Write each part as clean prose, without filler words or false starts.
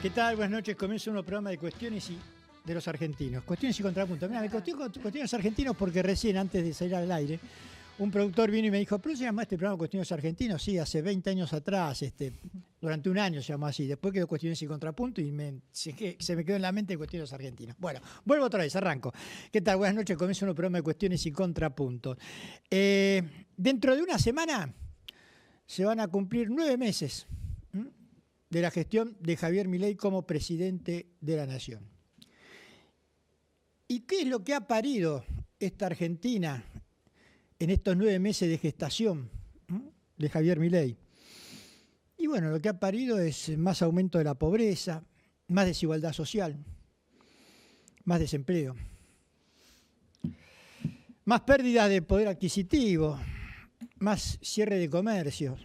¿Qué tal? Buenas noches. Comienza un nuevo programa de cuestiones de los argentinos. Cuestiones y contrapuntos. Mira, me cuestiones argentinos porque recién, antes de salir al aire, un productor vino y me dijo, ¿pero se llama este programa Cuestiones Argentinos? Sí, hace 20 años atrás, durante un año se llamó así. Después quedó Cuestiones y Contrapuntos y se me quedó en la mente Cuestiones Argentinos. Bueno, vuelvo otra vez, arranco. ¿Qué tal? Buenas noches. Comienza un nuevo programa de Cuestiones y Contrapuntos. Dentro de una semana se van a cumplir 9 meses de la gestión de Javier Milei como presidente de la Nación. ¿Y qué es lo que ha parido esta Argentina en estos 9 meses de gestación de Javier Milei? Y bueno, lo que ha parido es más aumento de la pobreza, más desigualdad social, más desempleo, más pérdida de poder adquisitivo, más cierre de comercios,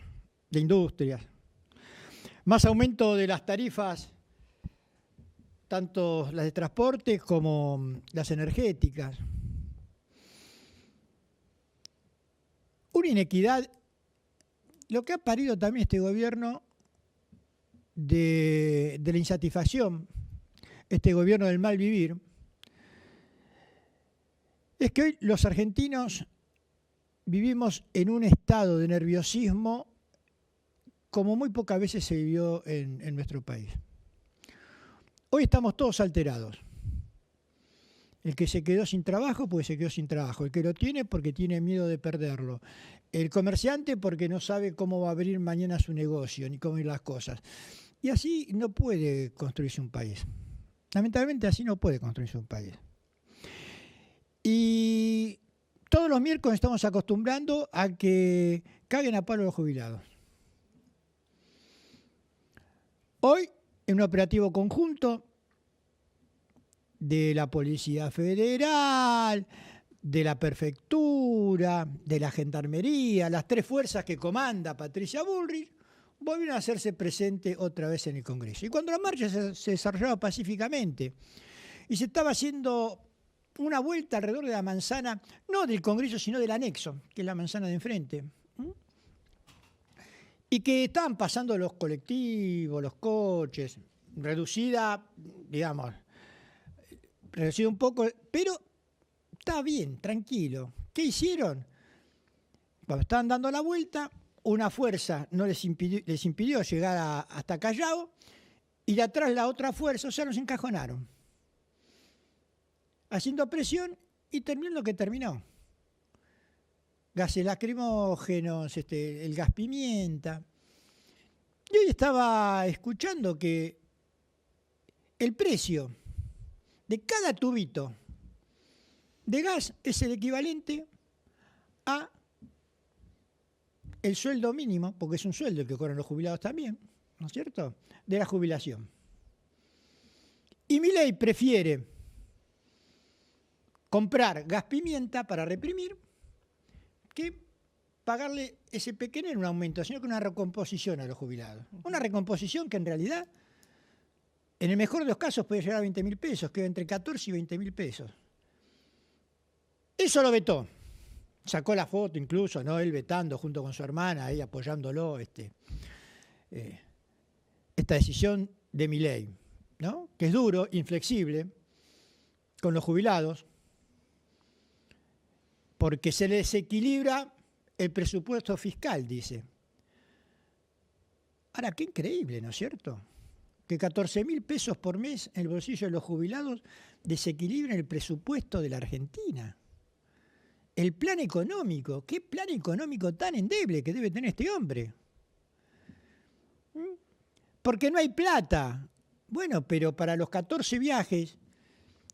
de industrias, más aumento de las tarifas, tanto las de transporte como las energéticas. Una inequidad, lo que ha parido también este gobierno de la insatisfacción, este gobierno del mal vivir, es que hoy los argentinos vivimos en un estado de nerviosismo como muy pocas veces se vivió en nuestro país. Hoy estamos todos alterados. El que se quedó sin trabajo porque se quedó sin trabajo. El que lo tiene porque tiene miedo de perderlo. El comerciante porque no sabe cómo va a abrir mañana su negocio ni cómo ir las cosas. Y así no puede construirse un país. Lamentablemente así no puede construirse un país. Y todos los miércoles estamos acostumbrando a que caguen a palo los jubilados. Hoy, en un operativo conjunto de la Policía Federal, de la Prefectura, de la Gendarmería, las 3 fuerzas que comanda Patricia Bullrich, volvieron a hacerse presente otra vez en el Congreso. Y cuando la marcha se desarrollaba pacíficamente y se estaba haciendo una vuelta alrededor de la manzana, no del Congreso, sino del anexo, que es la manzana de enfrente, y que estaban pasando los colectivos, los coches, reducida un poco, pero está bien, tranquilo. ¿Qué hicieron? Cuando estaban dando la vuelta, una fuerza no les impidió llegar hasta Callao, y de atrás la otra fuerza, o sea, los encajonaron, haciendo presión, y terminó lo que terminó. Gases lacrimógenos, el gas pimienta. Y hoy estaba escuchando que el precio de cada tubito de gas es el equivalente a el sueldo mínimo, porque es un sueldo que cobran los jubilados también, ¿no es cierto?, de la jubilación. Y Milei prefiere comprar gas pimienta para reprimir que pagarle ese pequeño en un aumento, sino que una recomposición a los jubilados. Una recomposición que en realidad, en el mejor de los casos, puede llegar a 20.000 pesos, que entre 14 y 20.000 pesos. Eso lo vetó. Sacó la foto incluso, ¿no?, él vetando junto con su hermana, ahí apoyándolo, esta decisión de Milei, ¿no?, que es duro, inflexible, con los jubilados, porque se le desequilibra el presupuesto fiscal, dice. Ahora, qué increíble, ¿no es cierto?, que 14.000 pesos por mes en el bolsillo de los jubilados desequilibren el presupuesto de la Argentina. El plan económico, qué plan económico tan endeble que debe tener este hombre. Porque no hay plata. Bueno, pero para los 14 viajes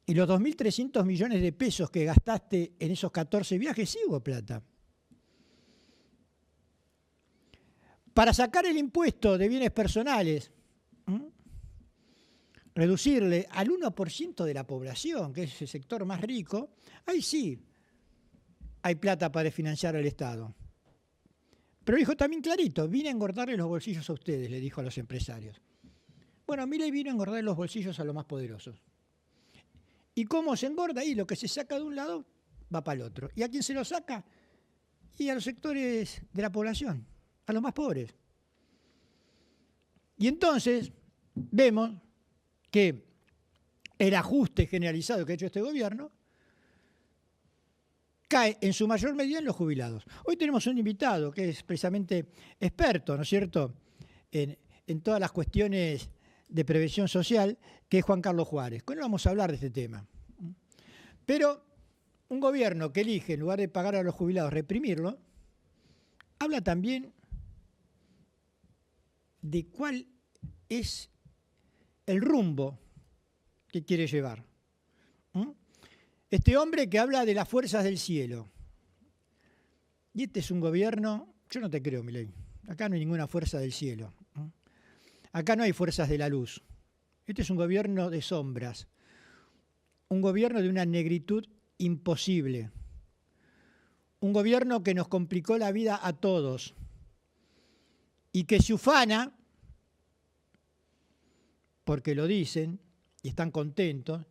y los 2.300 millones de pesos que gastaste en esos 14 viajes, sí hubo plata. Para sacar el impuesto de bienes personales, reducirle al 1% de la población, que es el sector más rico, ahí sí hay plata para financiar al Estado. Pero dijo también clarito, vine a engordarle los bolsillos a ustedes, le dijo a los empresarios. Bueno, Milei vino a engordar los bolsillos a los más poderosos. ¿Y cómo se engorda? Y lo que se saca de un lado va para el otro. ¿Y a quién se lo saca? Y a los sectores de la población, a los más pobres. Y entonces vemos que el ajuste generalizado que ha hecho este gobierno cae en su mayor medida en los jubilados. Hoy tenemos un invitado que es precisamente experto, ¿no es cierto?, en todas las cuestiones de prevención social, que es Juan Carlos Juárez. Con él vamos a hablar de este tema. Pero un gobierno que elige, en lugar de pagar a los jubilados, reprimirlo, habla también de cuál es el rumbo que quiere llevar. Este hombre que habla de las fuerzas del cielo. Y este es un gobierno, yo no te creo, Milei, acá no hay ninguna fuerza del cielo. Acá no hay fuerzas de la luz. Este es un gobierno de sombras. Un gobierno de una negritud imposible. Un gobierno que nos complicó la vida a todos. Y que se ufana, porque lo dicen, y están contentos,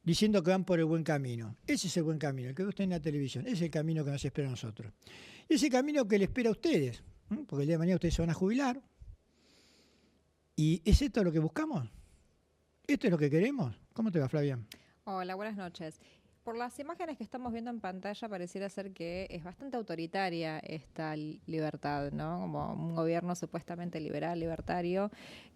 diciendo que van por el buen camino. Ese es el buen camino, el que ve usted en la televisión. Ese es el camino que nos espera a nosotros. Y ese camino que le espera a ustedes, porque el día de mañana ustedes se van a jubilar. ¿Y es esto lo que buscamos? ¿Esto es lo que queremos? ¿Cómo te va, Flavia? Hola, buenas noches. Por las imágenes que estamos viendo en pantalla pareciera ser que es bastante autoritaria esta libertad, ¿no? Como un gobierno supuestamente liberal, libertario,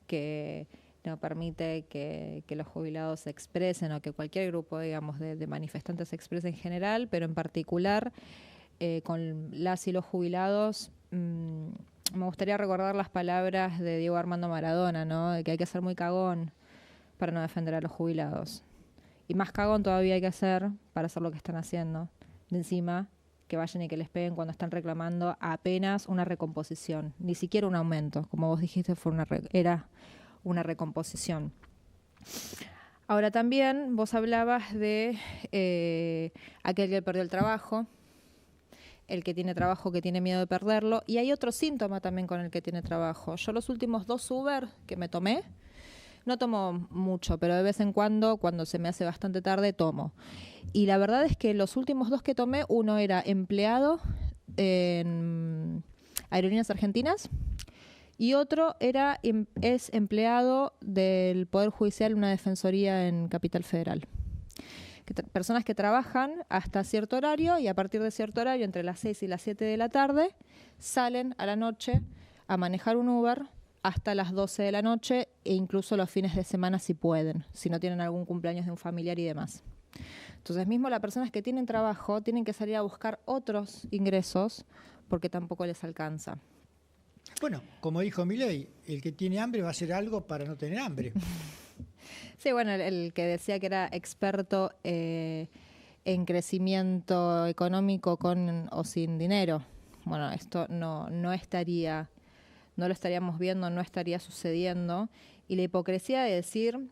que no permite que los jubilados se expresen o que cualquier grupo, digamos, de manifestantes se exprese en general, pero en particular con las y los jubilados. Me gustaría recordar las palabras de Diego Armando Maradona, ¿no? De que hay que ser muy cagón para no defender a los jubilados. Y más cagón todavía hay que hacer para hacer lo que están haciendo. De encima, que vayan y que les peguen cuando están reclamando apenas una recomposición. Ni siquiera un aumento. Como vos dijiste, era una recomposición. Ahora también vos hablabas de aquel que perdió el trabajo, el que tiene trabajo que tiene miedo de perderlo, y hay otro síntoma también con el que tiene trabajo. Yo los últimos 2 Uber que me tomé, no tomo mucho, pero de vez en cuando se me hace bastante tarde, tomo. Y la verdad es que los últimos 2 que tomé, uno era empleado en Aerolíneas Argentinas y otro es empleado del Poder Judicial, una defensoría en Capital Federal. Personas que trabajan hasta cierto horario y a partir de cierto horario, entre las 6 y las 7 de la tarde, salen a la noche a manejar un Uber hasta las 12 de la noche e incluso los fines de semana si pueden, si no tienen algún cumpleaños de un familiar y demás. Entonces mismo las personas que tienen trabajo tienen que salir a buscar otros ingresos porque tampoco les alcanza. Bueno, como dijo Milei, el que tiene hambre va a hacer algo para no tener hambre. Sí, bueno, el que decía que era experto en crecimiento económico con o sin dinero. Bueno, esto no lo estaríamos viendo, no estaría sucediendo. Y la hipocresía de decir,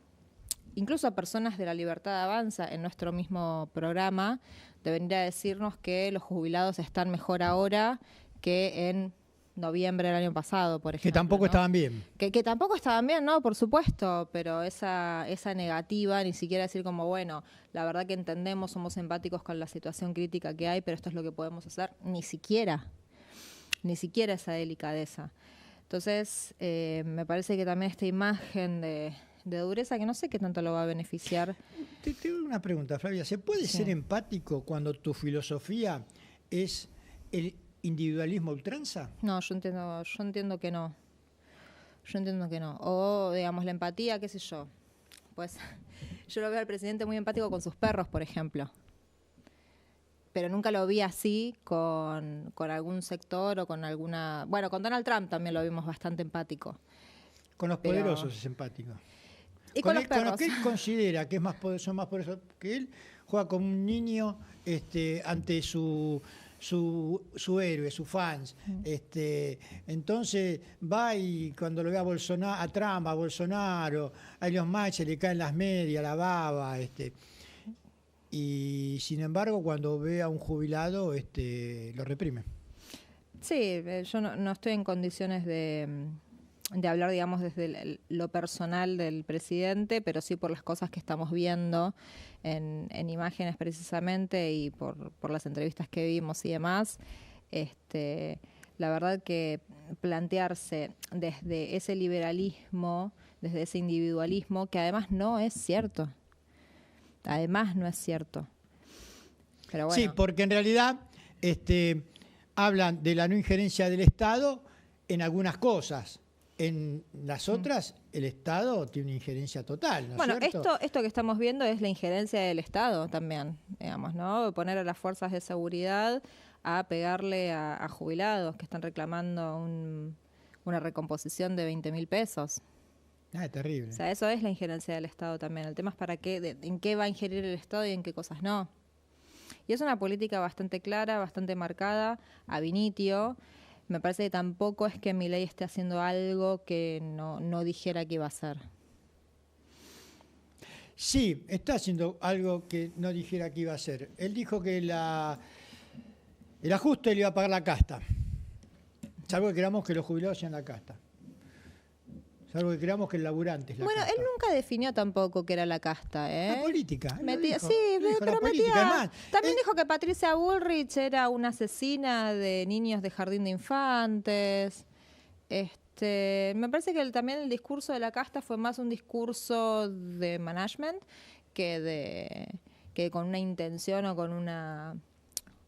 incluso a personas de la Libertad Avanza en nuestro mismo programa, de venir a decirnos que los jubilados están mejor ahora que en noviembre del año pasado, por ejemplo. Que tampoco, ¿no?, estaban bien. Que tampoco estaban bien, ¿no? Por supuesto, pero esa negativa, ni siquiera decir como, bueno, la verdad que entendemos, somos empáticos con la situación crítica que hay, pero esto es lo que podemos hacer, ni siquiera esa delicadeza. Entonces, me parece que también esta imagen de dureza, que no sé qué tanto lo va a beneficiar. Te tengo una pregunta, Flavia. ¿Se puede ser empático cuando tu filosofía es el individualismo a ultranza? No, yo entiendo que no. O, digamos, la empatía, qué sé yo. Pues yo lo veo al presidente muy empático con sus perros, por ejemplo. Pero nunca lo vi así con algún sector o con alguna... Bueno, con Donald Trump también lo vimos bastante empático. Con los poderosos es empático. Y con los perros. Con lo que él considera que son más poderosos que él, juega como un niño ante su héroe, sus fans. Entonces va y cuando lo ve a Trump, a Bolsonaro, a Elon Musk, se le caen las medias, la baba. Y sin embargo, cuando ve a un jubilado, lo reprime. Sí, yo no estoy en condiciones de hablar, digamos, desde lo personal del presidente, pero sí por las cosas que estamos viendo en imágenes precisamente y por las entrevistas que vimos y demás. La verdad que plantearse desde ese liberalismo desde ese individualismo, que además no es cierto. Además no es cierto. Pero bueno. Sí, porque en realidad hablan de la no injerencia del Estado en algunas cosas. En las otras, el Estado tiene una injerencia total, ¿no es bueno, cierto? esto que estamos viendo es la injerencia del Estado también, digamos, ¿no? Poner a las fuerzas de seguridad a pegarle a jubilados que están reclamando una recomposición de 20.000 pesos. Es terrible. O sea, eso es la injerencia del Estado también. El tema es en qué va a ingerir el Estado y en qué cosas no. Y es una política bastante clara, bastante marcada, ab initio. Me parece que tampoco es que Milei esté haciendo algo que no dijera que iba a hacer. Sí, está haciendo algo que no dijera que iba a hacer. Él dijo que el ajuste le iba a pagar la casta. Salvo que queramos que los jubilados sean la casta. Salvo que creamos que el laburante es la casta. Bueno, él nunca definió tampoco qué era la casta, ¿eh? La política. Pero metía... También dijo que Patricia Bullrich era una asesina de niños de jardín de infantes. Me parece que también el discurso de la casta fue más un discurso de management que con una intención o con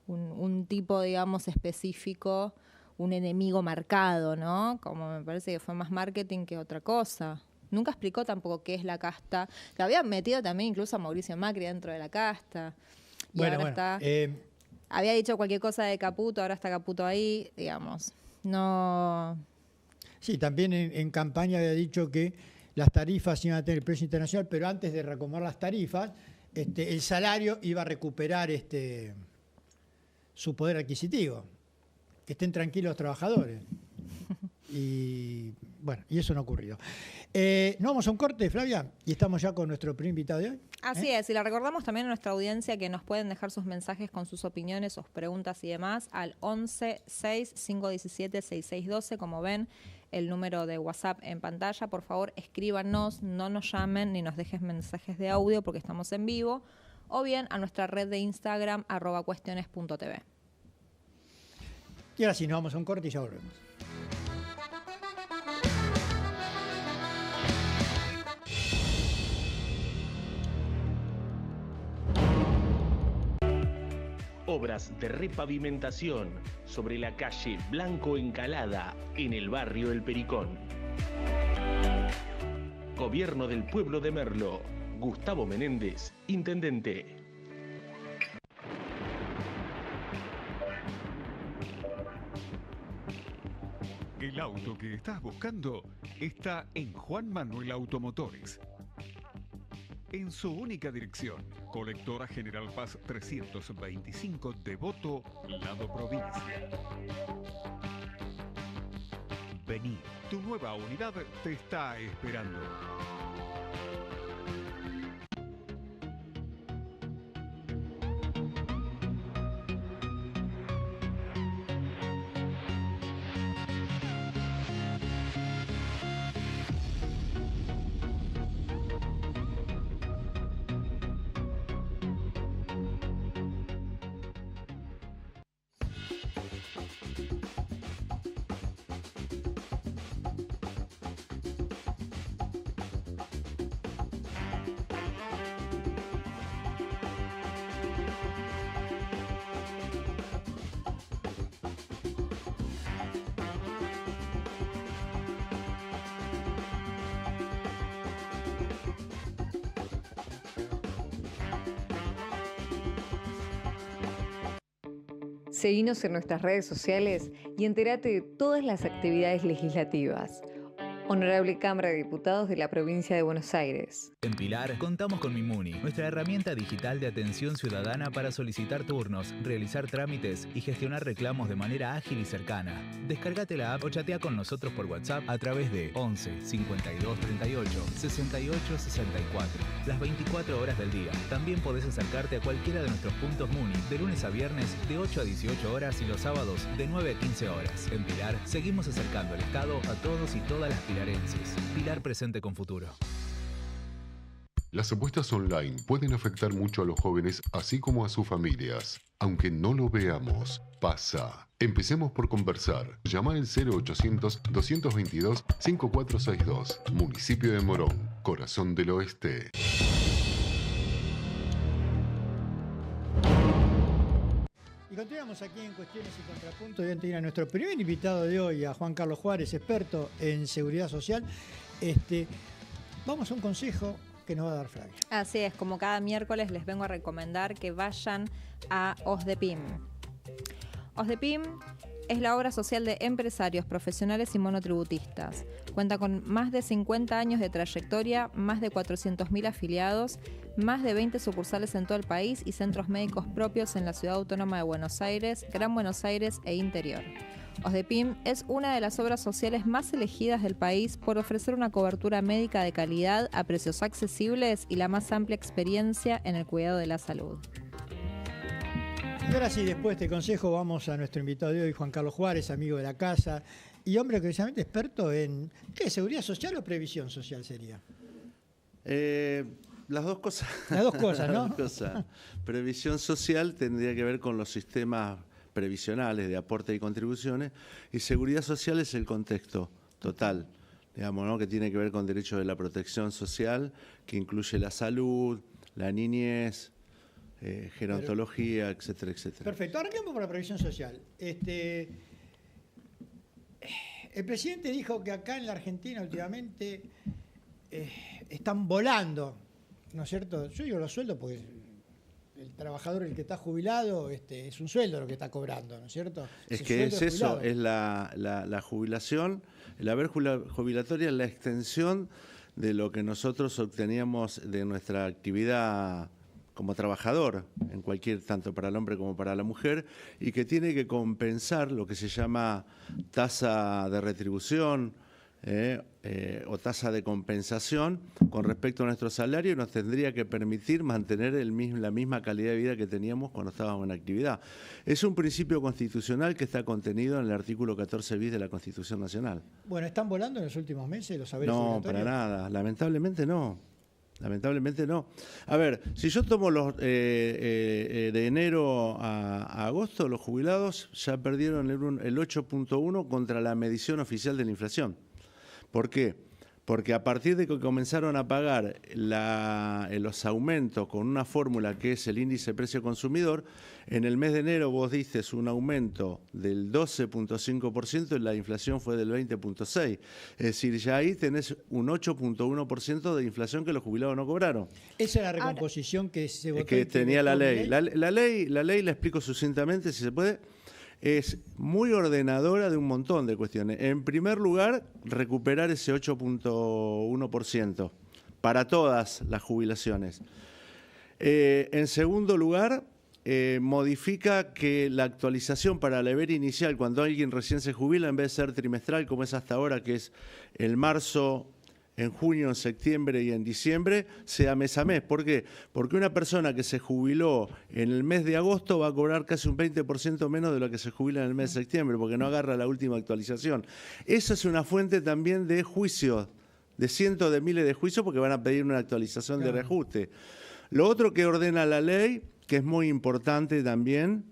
un tipo, digamos, específico, un enemigo marcado, ¿no? Como me parece que fue más marketing que otra cosa. Nunca explicó tampoco qué es la casta. Que habían metido también incluso a Mauricio Macri dentro de la casta. Y había dicho cualquier cosa de Caputo, ahora está Caputo ahí, digamos. No... Sí, también en campaña había dicho que las tarifas iban a tener precio internacional, pero antes de recomendar las tarifas, el salario iba a recuperar su poder adquisitivo. Que estén tranquilos los trabajadores. Y bueno, y eso no ha ocurrido. Nos vamos a un corte, Flavia, y estamos ya con nuestro primer invitado de hoy. Así es, y le recordamos también a nuestra audiencia que nos pueden dejar sus mensajes con sus opiniones, sus preguntas y demás al 11 6 517 6612. Como ven, el número de WhatsApp en pantalla. Por favor, escríbanos, no nos llamen ni nos dejen mensajes de audio porque estamos en vivo. O bien a nuestra red de Instagram, @cuestiones.tv. Y ahora sí, nos vamos a un corte y ya volvemos. Obras de repavimentación sobre la calle Blanco Encalada, en el barrio El Pericón. Gobierno del Pueblo de Merlo. Gustavo Menéndez, intendente. El auto que estás buscando está en Juan Manuel Automotores. En su única dirección, Colectora General Paz 325, Devoto, lado provincia. Vení, tu nueva unidad te está esperando. Seguinos en nuestras redes sociales y entérate de todas las actividades legislativas. Honorable Cámara de Diputados de la Provincia de Buenos Aires. En Pilar contamos con Mimuni, nuestra herramienta digital de atención ciudadana para solicitar turnos, realizar trámites y gestionar reclamos de manera ágil y cercana. Descárgate la app o chatea con nosotros por WhatsApp a través de 11 52 38 68 64, las 24 horas del día. También podés acercarte a cualquiera de nuestros puntos Muni de lunes a viernes de 8 a 18 horas y los sábados de 9 a 15 horas. En Pilar seguimos acercando el Estado a todos y todas las pilarenses. Pilar presente con futuro. Las apuestas online pueden afectar mucho a los jóvenes, así como a sus familias. Aunque no lo veamos, pasa. Empecemos por conversar. Llama al 0800-222-5462. Municipio de Morón, Corazón del Oeste. Y continuamos aquí en Cuestiones y Contrapuntos. Y antes de ir a nuestro primer invitado de hoy, a Juan Carlos Juárez, experto en seguridad social, vamos a un consejo que nos va a dar Flavia. Así es, como cada miércoles les vengo a recomendar que vayan a OSDEPIM. OSDEPIM es la obra social de empresarios, profesionales y monotributistas. Cuenta con más de 50 años de trayectoria, más de 400.000 afiliados, más de 20 sucursales en todo el país y centros médicos propios en la Ciudad Autónoma de Buenos Aires, Gran Buenos Aires e Interior. OSDEPIM es una de las obras sociales más elegidas del país por ofrecer una cobertura médica de calidad a precios accesibles y la más amplia experiencia en el cuidado de la salud. Y ahora sí, después de este consejo, vamos a nuestro invitado de hoy, Juan Carlos Juárez, amigo de la casa y hombre precisamente experto en ¿qué? ¿Seguridad social o previsión social sería? Las dos cosas. Las dos cosas, ¿no? Las dos cosas. Previsión social tendría que ver con los sistemas previsionales de aporte y contribuciones, y seguridad social es el contexto total, digamos, ¿no? Que tiene que ver con derechos de la protección social, que incluye la salud, la niñez, gerontología, etcétera, etcétera. Perfecto, arranquemos por la previsión social. El presidente dijo que acá en la Argentina últimamente están volando, ¿no es cierto? Yo digo los sueldos porque el trabajador, el que está jubilado, es un sueldo lo que está cobrando, ¿no es cierto? Es que es eso, es la jubilación, el haber jubilatoria es la extensión de lo que nosotros obteníamos de nuestra actividad como trabajador, en cualquier, tanto para el hombre como para la mujer, y que tiene que compensar lo que se llama tasa de retribución, o tasa de compensación con respecto a nuestro salario, y nos tendría que permitir mantener la misma calidad de vida que teníamos cuando estábamos en actividad. Es un principio constitucional que está contenido en el artículo 14 bis de la Constitución Nacional. Bueno, ¿están volando en los últimos meses los saberes No, para nada, lamentablemente no. Lamentablemente no. A ver, si yo tomo de enero a agosto, los jubilados ya perdieron el 8.1 contra la medición oficial de la inflación. ¿Por qué? Porque a partir de que comenzaron a pagar los aumentos con una fórmula que es el índice precio consumidor, en el mes de enero vos diste un aumento del 12.5% y la inflación fue del 20.6%. Es decir, ya ahí tenés un 8.1% de inflación que los jubilados no cobraron. Esa es la recomposición que se votó. Que tenía la ley. La ley, la explico sucintamente, si se puede. Es muy ordenadora de un montón de cuestiones. En primer lugar, recuperar ese 8.1% para todas las jubilaciones. En segundo lugar, modifica que la actualización para la EBER inicial, cuando alguien recién se jubila, en vez de ser trimestral, como es hasta ahora, que es en marzo, en junio, en septiembre y en diciembre, sea mes a mes. ¿Por qué? Porque una persona que se jubiló en el mes de agosto va a cobrar casi un 20% menos de lo que se jubila en el mes de septiembre, porque no agarra la última actualización. Eso es una fuente también de juicios, de cientos de miles de juicios, porque van a pedir una actualización de reajuste. Lo otro que ordena la ley, que es muy importante también,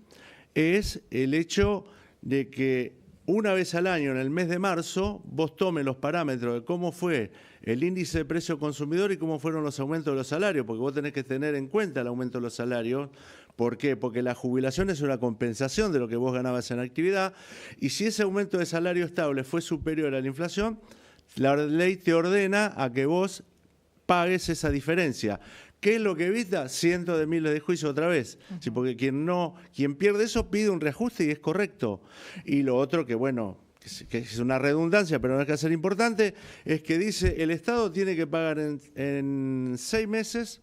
es el hecho de que una vez al año, en el mes de marzo, vos tomes los parámetros de cómo fue el índice de precio consumidor y cómo fueron los aumentos de los salarios, porque vos tenés que tener en cuenta el aumento de los salarios. ¿Por qué? Porque la jubilación es una compensación de lo que vos ganabas en actividad, y si ese aumento de salario estable fue superior a la inflación, la ley te ordena a que vos pagues esa diferencia. ¿Qué es lo que evita? Cientos de miles de juicios otra vez. Sí, porque quien pierde eso pide un reajuste y es correcto. Y lo otro que, bueno, que es una redundancia, pero no deja de ser importante, es que dice el Estado tiene que pagar en 6 meses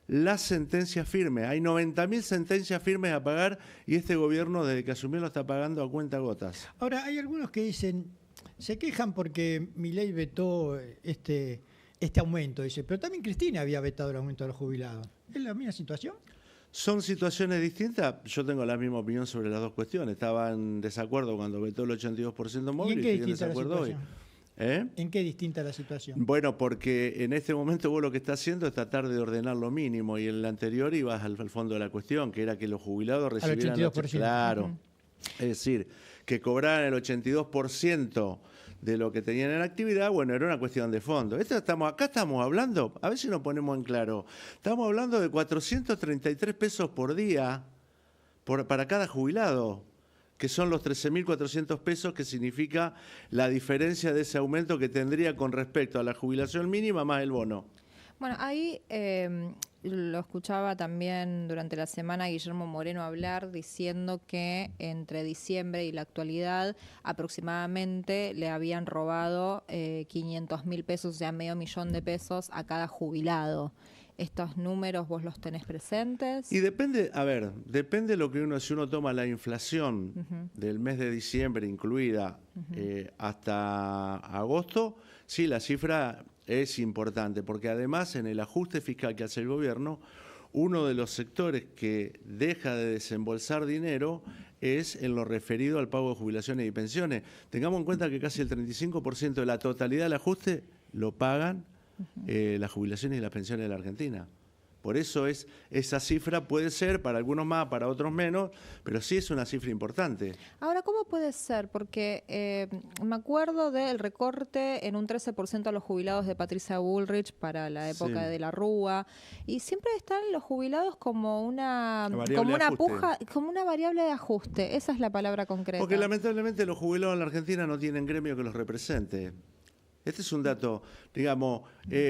las sentencias firmes. Hay 90.000 sentencias firmes a pagar y este gobierno desde que asumió lo está pagando a cuentagotas. Ahora, hay algunos que dicen, se quejan porque Milei vetó este aumento, dice, pero también Cristina había vetado el aumento de los jubilados. ¿Es la misma situación? ¿Son situaciones distintas? Yo tengo la misma opinión sobre las dos cuestiones. Estaba en desacuerdo cuando vetó el 82% móvil y estoy en desacuerdo hoy. ¿En qué distinta la situación? Bueno, porque en este momento vos lo que estás haciendo es tratar de ordenar lo mínimo y en el anterior ibas al fondo de la cuestión, que era que los jubilados recibieran... 82%. Claro. Es decir, que cobraran el 82% de lo que tenían en actividad, bueno, era una cuestión de fondo. Acá estamos hablando, a ver si nos ponemos en claro, estamos hablando de 433 pesos por día para cada jubilado, que son los 13.400 pesos, que significa la diferencia de ese aumento que tendría con respecto a la jubilación mínima más el bono. Bueno, ahí lo escuchaba también durante la semana Guillermo Moreno hablar, diciendo que entre diciembre y la actualidad aproximadamente le habían robado 500.000 pesos, o sea, $500.000 a cada jubilado. ¿Estos números vos los tenés presentes? Y depende, depende lo que si uno toma la inflación del mes de diciembre incluida hasta agosto, sí, la cifra es importante, porque además en el ajuste fiscal que hace el gobierno, uno de los sectores que deja de desembolsar dinero es en lo referido al pago de jubilaciones y pensiones. Tengamos en cuenta que casi el 35% de la totalidad del ajuste lo pagan las jubilaciones y las pensiones de la Argentina. Por eso esa cifra puede ser para algunos más, para otros menos, pero sí es una cifra importante. Ahora, ¿cómo puede ser? Porque me acuerdo del recorte en un 13% a los jubilados de Patricia Bullrich para la época de la Rúa, y siempre están los jubilados como una variable de ajuste. Esa es la palabra concreta. Porque lamentablemente los jubilados en la Argentina no tienen gremio que los represente. Este es un dato, digamos,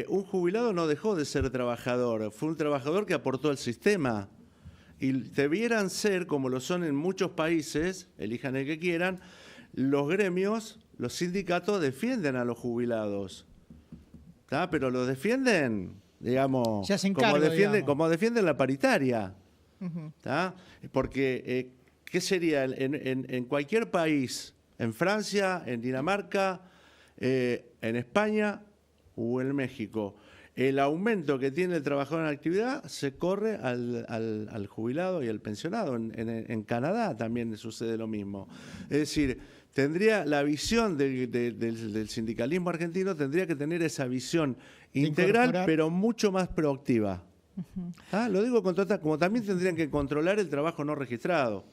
un jubilado no dejó de ser trabajador, fue un trabajador que aportó al sistema. Y debieran ser, como lo son en muchos países, elijan el que quieran, los gremios, los sindicatos defienden a los jubilados. ¿Tá? Pero los defienden, digamos, como defienden la paritaria. ¿Tá? Porque, ¿qué sería? En cualquier país, en Francia, en Dinamarca, en España o en México, el aumento que tiene el trabajador en actividad se corre al jubilado y al pensionado. En Canadá también sucede lo mismo. Es decir, tendría la visión del sindicalismo argentino, tendría que tener esa visión integral, pero mucho más proactiva. Lo digo con como también tendrían que controlar el trabajo no registrado.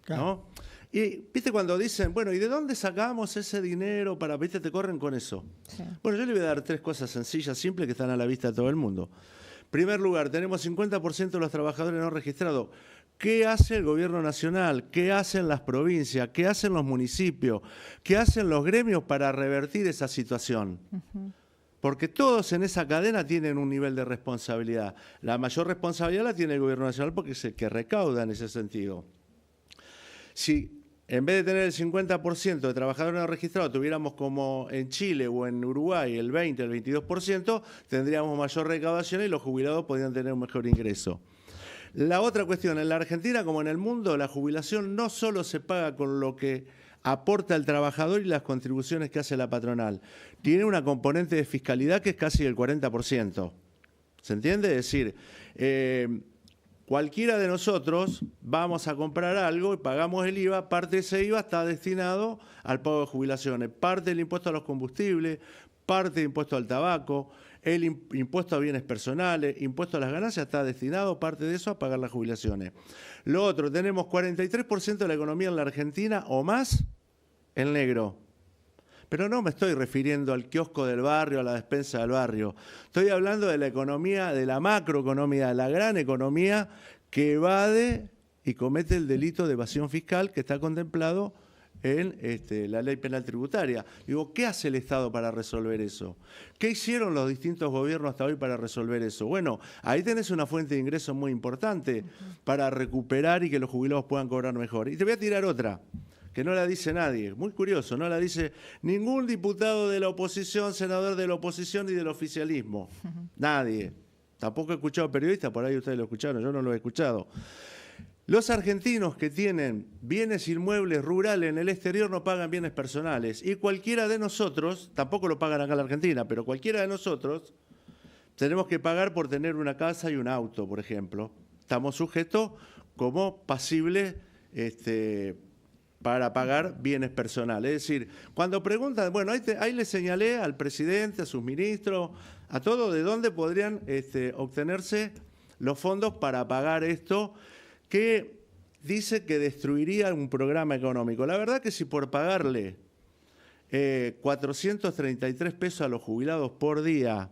¿No? Y, viste, cuando dicen, bueno, ¿y de dónde sacamos ese dinero para, viste, te corren con eso? Sí. Bueno, yo le voy a dar 3 cosas sencillas, simples, que están a la vista de todo el mundo. En primer lugar, tenemos 50% de los trabajadores no registrados. ¿Qué hace el gobierno nacional? ¿Qué hacen las provincias? ¿Qué hacen los municipios? ¿Qué hacen los gremios para revertir esa situación? Porque todos en esa cadena tienen un nivel de responsabilidad. La mayor responsabilidad la tiene el gobierno nacional porque es el que recauda en ese sentido. Si en vez de tener el 50% de trabajadores no registrados, tuviéramos como en Chile o en Uruguay el 20, el 22%, tendríamos mayor recaudación y los jubilados podrían tener un mejor ingreso. La otra cuestión, en la Argentina como en el mundo, la jubilación no solo se paga con lo que aporta el trabajador y las contribuciones que hace la patronal, tiene una componente de fiscalidad que es casi el 40%. ¿Se entiende? Es decir, cualquiera de nosotros vamos a comprar algo y pagamos el IVA, parte de ese IVA está destinado al pago de jubilaciones, parte del impuesto a los combustibles, parte del impuesto al tabaco, el impuesto a bienes personales, impuesto a las ganancias, está destinado parte de eso a pagar las jubilaciones. Lo otro, tenemos 43% de la economía en la Argentina o más en negro. Pero no me estoy refiriendo al kiosco del barrio, a la despensa del barrio. Estoy hablando de la economía, de la macroeconomía, de la gran economía que evade y comete el delito de evasión fiscal que está contemplado en la ley penal tributaria. Digo, ¿qué hace el Estado para resolver eso? ¿Qué hicieron los distintos gobiernos hasta hoy para resolver eso? Bueno, ahí tenés una fuente de ingresos muy importante para recuperar y que los jubilados puedan cobrar mejor. Y te voy a tirar otra, que no la dice nadie, muy curioso, no la dice ningún diputado de la oposición, senador de la oposición y del oficialismo. Nadie. Tampoco he escuchado periodistas, por ahí ustedes lo escucharon, yo no lo he escuchado. Los argentinos que tienen bienes inmuebles rurales en el exterior no pagan bienes personales. Y cualquiera de nosotros, tampoco lo pagan acá en la Argentina, pero cualquiera de nosotros tenemos que pagar por tener una casa y un auto, por ejemplo. Estamos sujetos como pasibles para pagar bienes personales. Es decir, cuando preguntan, bueno, ahí le señalé al presidente, a sus ministros, a todos de dónde podrían obtenerse los fondos para pagar esto, que dice que destruiría un programa económico. La verdad que si por pagarle 433 pesos a los jubilados por día,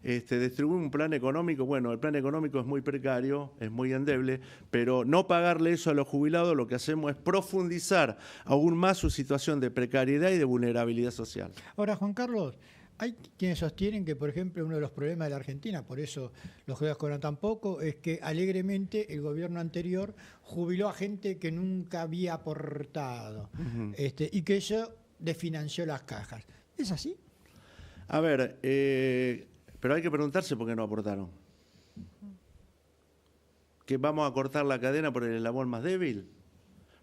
distribuir un plan económico, bueno, el plan económico es muy precario, es muy endeble, pero no pagarle eso a los jubilados, lo que hacemos es profundizar aún más su situación de precariedad y de vulnerabilidad social. Ahora, Juan Carlos, hay quienes sostienen que, por ejemplo, uno de los problemas de la Argentina, por eso los jubilados cobran tan poco, es que alegremente el gobierno anterior jubiló a gente que nunca había aportado, y que eso desfinanció las cajas. ¿Es así? A ver, pero hay que preguntarse por qué no aportaron. ¿Que vamos a cortar la cadena por el eslabón más débil?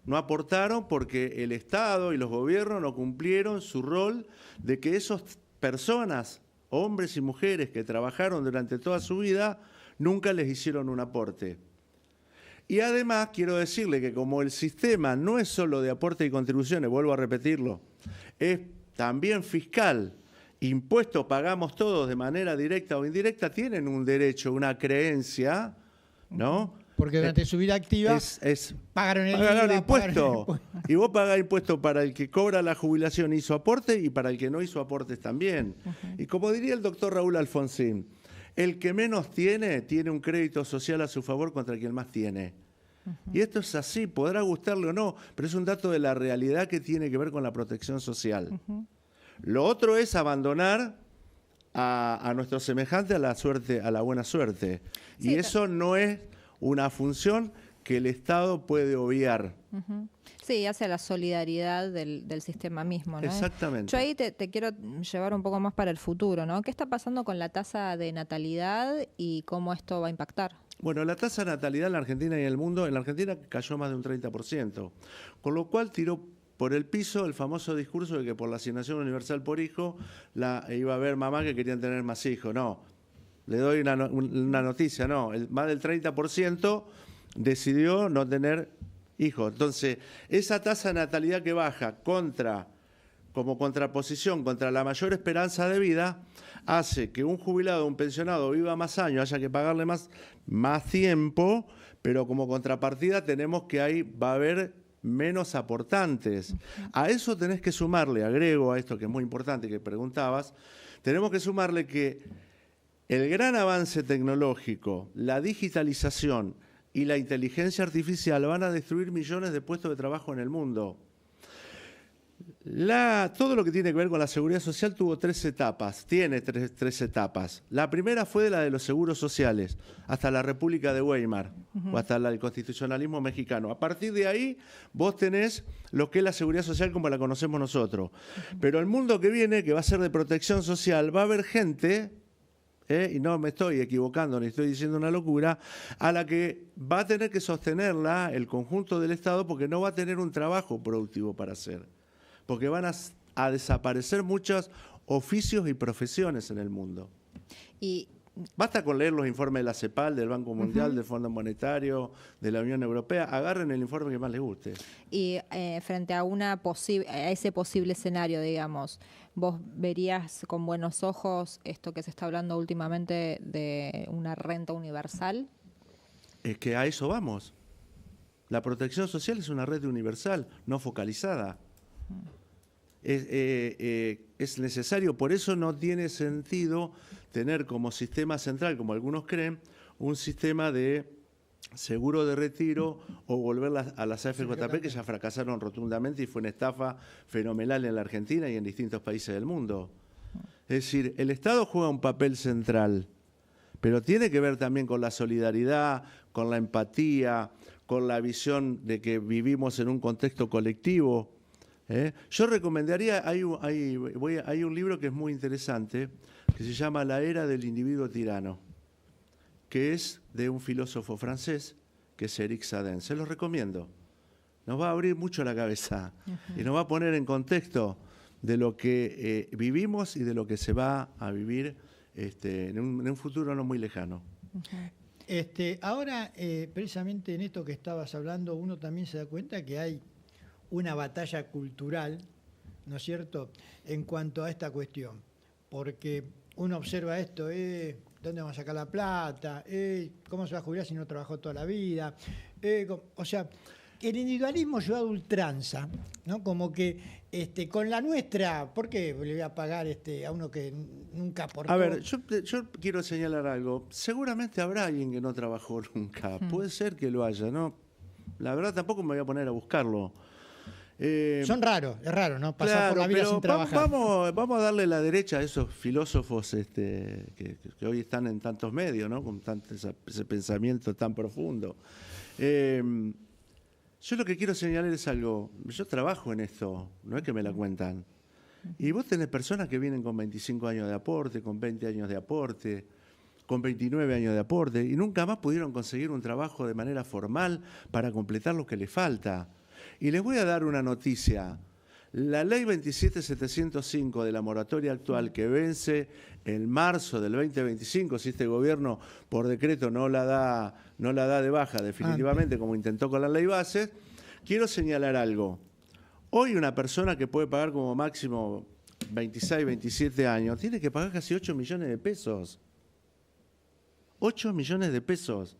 No aportaron porque el Estado y los gobiernos no cumplieron su rol de que esas personas, hombres y mujeres que trabajaron durante toda su vida, nunca les hicieron un aporte. Y además quiero decirle que como el sistema no es solo de aporte y contribuciones, vuelvo a repetirlo, es también fiscal, impuestos pagamos todos de manera directa o indirecta, tienen un derecho, una creencia, ¿no? Porque durante su vida activa pagaron el IVA, impuesto. Y vos pagás impuestos para el que cobra la jubilación hizo aporte y para el que no hizo aportes también. Y como diría el doctor Raúl Alfonsín, el que menos tiene un crédito social a su favor contra quien más tiene. Y esto es así, podrá gustarle o no, pero es un dato de la realidad que tiene que ver con la protección social. Lo otro es abandonar a nuestro semejante a la buena suerte. Sí, y eso no es una función que el Estado puede obviar. Sí, hacia la solidaridad del sistema mismo, ¿no? Exactamente. Yo ahí te quiero llevar un poco más para el futuro, ¿no? ¿Qué está pasando con la tasa de natalidad y cómo esto va a impactar? Bueno, la tasa de natalidad en la Argentina y en el mundo, en la Argentina cayó más de un 30%, con lo cual tiró por el piso el famoso discurso de que por la asignación universal por hijo iba a haber mamá que querían tener más hijos. No, le doy una noticia, no, más del 30% decidió no tener hijos. Entonces, esa tasa de natalidad que baja como contraposición contra la mayor esperanza de vida, hace que un jubilado o un pensionado viva más años, haya que pagarle más tiempo, pero como contrapartida tenemos que ahí va a haber menos aportantes. A eso tenés que sumarle, agrego a esto que es muy importante que preguntabas, tenemos que sumarle que el gran avance tecnológico, la digitalización y la inteligencia artificial van a destruir millones de puestos de trabajo en el mundo. Todo lo que tiene que ver con la seguridad social tuvo tres etapas, tiene tres etapas. La primera fue la de los seguros sociales, hasta la República de Weimar, o hasta el constitucionalismo mexicano. A partir de ahí, vos tenés lo que es la seguridad social como la conocemos nosotros. Pero el mundo que viene, que va a ser de protección social, va a haber gente, y no me estoy equivocando ni estoy diciendo una locura, a la que va a tener que sostenerla el conjunto del Estado porque no va a tener un trabajo productivo para hacer. Porque van a desaparecer muchos oficios y profesiones en el mundo. Y basta con leer los informes de la CEPAL, del Banco Mundial, del Fondo Monetario, de la Unión Europea. Agarren el informe que más les guste. Y frente a ese posible escenario, digamos, ¿vos verías con buenos ojos esto que se está hablando últimamente de una renta universal? Es que a eso vamos. La protección social es una red universal, no focalizada. Es necesario, por eso no tiene sentido tener como sistema central, como algunos creen, un sistema de seguro de retiro o volver a las AFJP, que ya fracasaron rotundamente y fue una estafa fenomenal en la Argentina y en distintos países del mundo. Es decir, el Estado juega un papel central, pero tiene que ver también con la solidaridad, con la empatía, con la visión de que vivimos en un contexto colectivo. Yo recomendaría, hay un libro que es muy interesante, que se llama La era del individuo tirano, que es de un filósofo francés, que es Éric Sadin. Se los recomiendo. Nos va a abrir mucho la cabeza y nos va a poner en contexto de lo que vivimos y de lo que se va a vivir en un futuro no muy lejano. Ahora, precisamente en esto que estabas hablando, uno también se da cuenta que hay una batalla cultural, ¿no es cierto?, en cuanto a esta cuestión. Porque uno observa esto, ¿dónde vamos a sacar la plata? ¿Cómo se va a jubilar si no trabajó toda la vida? O sea, el individualismo llevado a ultranza, ¿no? Como que con la nuestra, ¿por qué le voy a pagar a uno que nunca aportó? A ver, yo quiero señalar algo. Seguramente habrá alguien que no trabajó nunca. Puede ser que lo haya, ¿no? La verdad tampoco me voy a poner a buscarlo. Son raros, es raro, ¿no? Pasar por la vida sin trabajar. Vamos a darle la derecha a esos filósofos que hoy están en tantos medios, ¿no? Con ese pensamiento tan profundo. Yo lo que quiero señalar es algo. Yo trabajo en esto, no es que me la cuentan. Y vos tenés personas que vienen con 25 años de aporte, con 20 años de aporte, con 29 años de aporte, y nunca más pudieron conseguir un trabajo de manera formal para completar lo que les falta. Y les voy a dar una noticia. La ley 27705 de la moratoria actual, que vence en marzo del 2025, si este gobierno por decreto no la da de baja definitivamente, como intentó con la ley base, quiero señalar algo. Hoy una persona que puede pagar como máximo 26, 27 años, tiene que pagar casi 8 millones de pesos. 8 millones de pesos.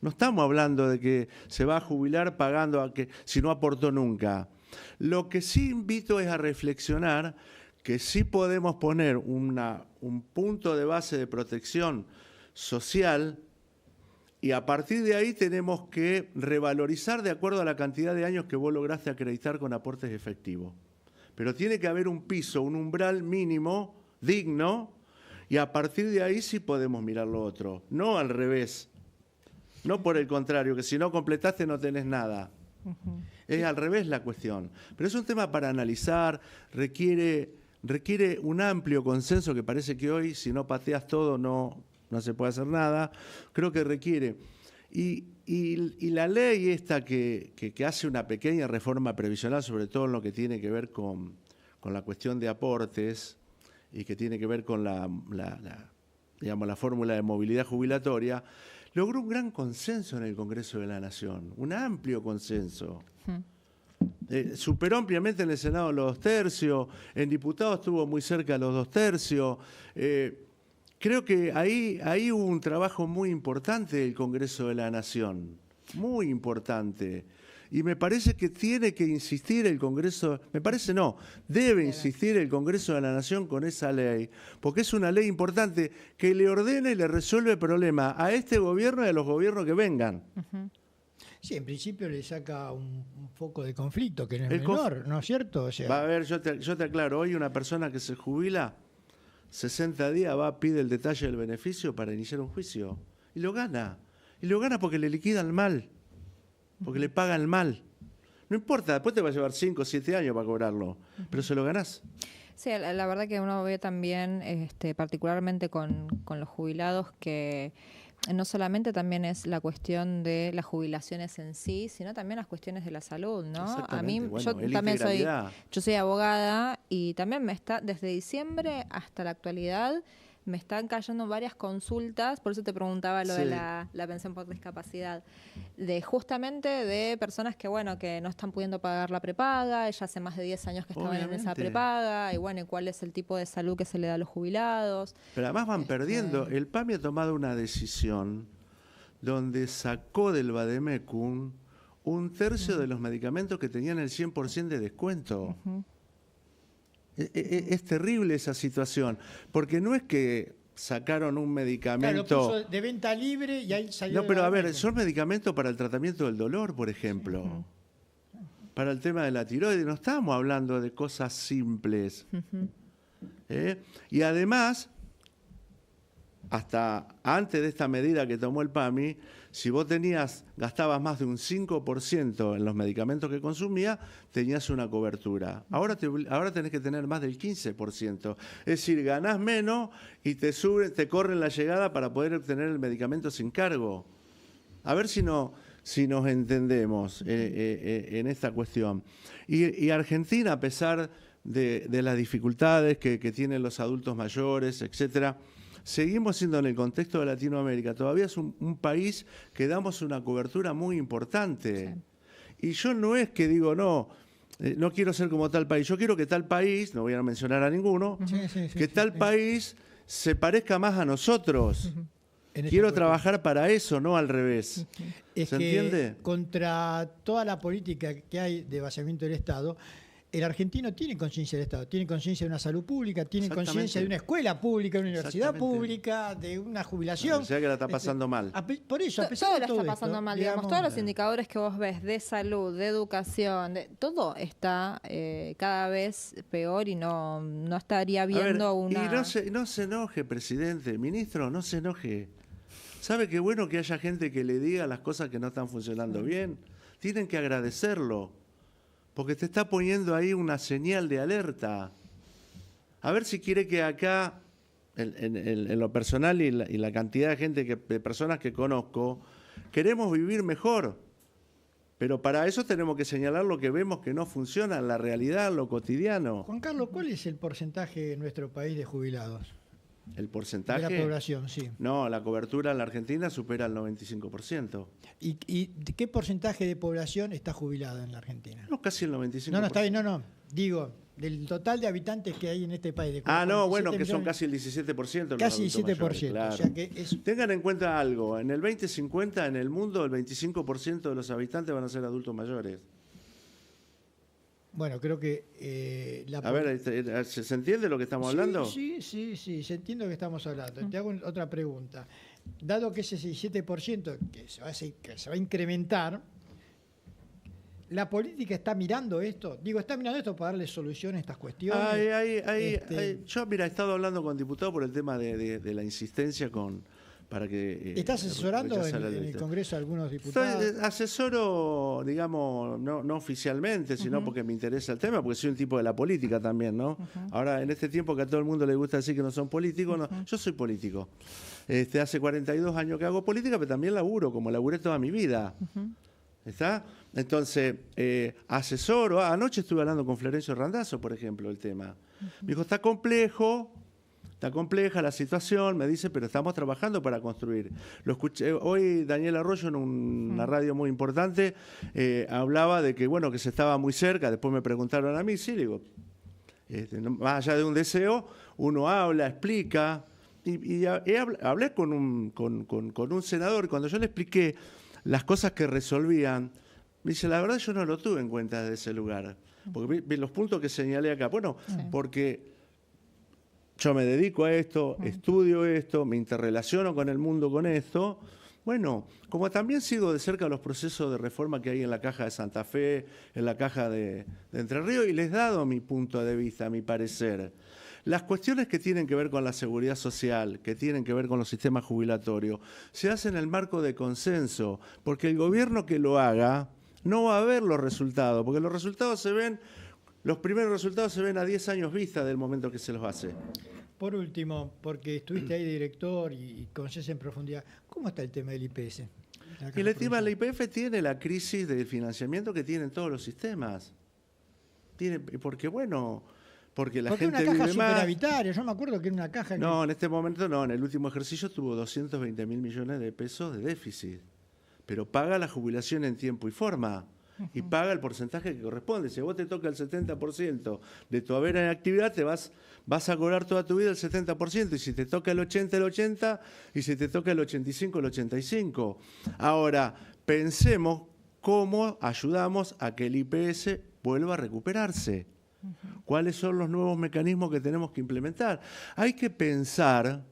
No estamos hablando de que se va a jubilar pagando si no aportó nunca. Lo que sí invito es a reflexionar que sí podemos poner un punto de base de protección social y a partir de ahí tenemos que revalorizar de acuerdo a la cantidad de años que vos lograste acreditar con aportes efectivos. Pero tiene que haber un piso, un umbral mínimo, digno, y a partir de ahí sí podemos mirar lo otro, no al revés. No por el contrario, que si no completaste no tenés nada. Es al revés la cuestión. Pero es un tema para analizar, requiere un amplio consenso que parece que hoy, si no pateas todo, no se puede hacer nada. Creo que requiere. Y la ley esta que hace una pequeña reforma previsional, sobre todo en lo que tiene que ver con la cuestión de aportes y que tiene que ver con la fórmula de movilidad jubilatoria, logró un gran consenso en el Congreso de la Nación, un amplio consenso. Superó ampliamente en el Senado los 2/3, en diputados estuvo muy cerca de los 2/3. Creo que ahí hubo un trabajo muy importante del Congreso de la Nación, muy importante. Y me parece que tiene que insistir el Congreso, debe insistir el Congreso de la Nación con esa ley, porque es una ley importante que le ordena y le resuelve el problema a este gobierno y a los gobiernos que vengan. Sí, en principio le saca un foco de conflicto que no es menor, ¿no es cierto? O sea, va a ver, yo te aclaro, hoy una persona que se jubila, 60 días pide el detalle del beneficio para iniciar un juicio y lo gana. Y lo gana porque le liquidan mal. Porque le pagan mal. No importa, después te va a llevar 5 o 7 años para cobrarlo, pero se lo ganás. Sí, la verdad que uno ve también, particularmente con los jubilados, que no solamente también es la cuestión de las jubilaciones en sí, sino también las cuestiones de la salud, ¿no? A mí, yo también soy abogada y también desde diciembre hasta la actualidad, me están cayendo varias consultas, por eso te preguntaba lo de la pensión por discapacidad, justamente de personas que no están pudiendo pagar la prepaga, ya hace más de 10 años que estaban en esa prepaga, y cuál es el tipo de salud que se le da a los jubilados. Pero además van perdiendo. El PAMI ha tomado una decisión donde sacó del Vademecum 1/3 de los medicamentos que tenían el 100% de descuento. Es terrible esa situación, porque no es que sacaron un medicamento... Claro, lo puso de venta libre y ahí salió... No, pero a ver, son medicamentos para el tratamiento del dolor, por ejemplo. Para el tema de la tiroides, no estamos hablando de cosas simples. Y además, hasta antes de esta medida que tomó el PAMI, si vos gastabas más de un 5% en los medicamentos que consumías, tenías una cobertura. Ahora tenés que tener más del 15%. Es decir, ganás menos y te corren la llegada para poder obtener el medicamento sin cargo. A ver si nos entendemos en esta cuestión. Y Argentina, a pesar de las dificultades que tienen los adultos mayores, etcétera, seguimos siendo, en el contexto de Latinoamérica, todavía es un país que damos una cobertura muy importante. Sí. Y yo no es que digo, no, no quiero ser como tal país. Yo quiero que tal país, no voy a mencionar a ninguno, que tal país se parezca más a nosotros. Quiero trabajar para eso, no al revés. Es ¿Se que entiende? contra toda la política que hay de vaciamiento del Estado, el argentino tiene conciencia del Estado, tiene conciencia de una salud pública, tiene conciencia de una escuela pública, de una universidad pública, de una jubilación. O sea que la está pasando mal. Por eso, a pesar todo de lo todo está pasando esto, mal, digamos, todos los indicadores que vos ves de salud, de educación, todo está cada vez peor y no estaría viendo una... Y no se enoje, presidente, ministro, no se enoje. ¿Sabe qué bueno que haya gente que le diga las cosas que no están funcionando bien? Tienen que agradecerlo. Porque te está poniendo ahí una señal de alerta. A ver si quiere que acá, en lo personal y la cantidad de gente, de personas que conozco, queremos vivir mejor. Pero para eso tenemos que señalar lo que vemos que no funciona en la realidad, en lo cotidiano. Juan Carlos, ¿cuál es el porcentaje en nuestro país de jubilados? ¿El porcentaje? De la población, sí. No, la cobertura en la Argentina supera el 95%. ¿Y qué porcentaje de población está jubilada en la Argentina? No, casi el 95%. No, está bien, no. Digo, del total de habitantes que hay en este país. Bueno, que son casi el 17%. Casi el 17%. Mayores, claro. O sea que Tengan en cuenta algo, en el 2050 en el mundo el 25% de los habitantes van a ser adultos mayores. Bueno, creo que... A ver, ¿se entiende lo que estamos hablando? Sí, se entiende lo que estamos hablando. Te hago otra pregunta. Dado que ese 17% que se va a incrementar, ¿la política está mirando esto? Digo, ¿está mirando esto para darle solución a estas cuestiones? Yo, mira, he estado hablando con diputados por el tema de la insistencia para que... ¿Estás asesorando en el Congreso a algunos diputados? Asesoro, digamos, no oficialmente, sino porque me interesa el tema, porque soy un tipo de la política también, ¿no? Ahora, en este tiempo que a todo el mundo le gusta decir que no son políticos, no, yo soy político. Hace 42 años que hago política, pero también laburo, como laburé toda mi vida. ¿Está? Entonces, asesoro. Anoche estuve hablando con Florencio Randazzo, por ejemplo, el tema. Me dijo, está compleja la situación, me dice, pero estamos trabajando para construir. Lo escuché hoy, Daniel Arroyo, en una radio muy importante, hablaba de que, bueno, que se estaba muy cerca. Después me preguntaron a mí, sí, digo, más allá de un deseo, uno habla, explica. Hablé con un senador, cuando yo le expliqué las cosas que resolvían, me dice, la verdad yo no lo tuve en cuenta desde ese lugar. Porque vi los puntos que señalé acá. Bueno, porque... yo me dedico a esto, estudio esto, me interrelaciono con el mundo con esto. Bueno, como también sigo de cerca los procesos de reforma que hay en la Caja de Santa Fe, en la Caja de Entre Ríos, y les he dado mi punto de vista, mi parecer. Las cuestiones que tienen que ver con la seguridad social, que tienen que ver con los sistemas jubilatorios, se hacen en el marco de consenso, porque el gobierno que lo haga no va a ver los resultados, porque los resultados se ven... Los primeros resultados se ven a 10 años vista del momento que se los hace. Por último, porque estuviste ahí de director y conoces en profundidad, ¿cómo está el tema del IPS? El tema del IPF tiene la crisis de financiamiento que tienen todos los sistemas. Porque la gente una caja vive más. superavitaria, yo me acuerdo que era una caja... No, en este momento no, en el último ejercicio tuvo 220.000 millones de pesos de déficit, pero paga la jubilación en tiempo y forma. Y paga el porcentaje que corresponde. Si a vos te toca el 70% de tu haber en actividad, te vas a cobrar toda tu vida el 70%. Y si te toca el 80%, el 80%. Y si te toca el 85%, el 85%. Ahora, pensemos cómo ayudamos a que el IPS vuelva a recuperarse. ¿Cuáles son los nuevos mecanismos que tenemos que implementar? Hay que pensar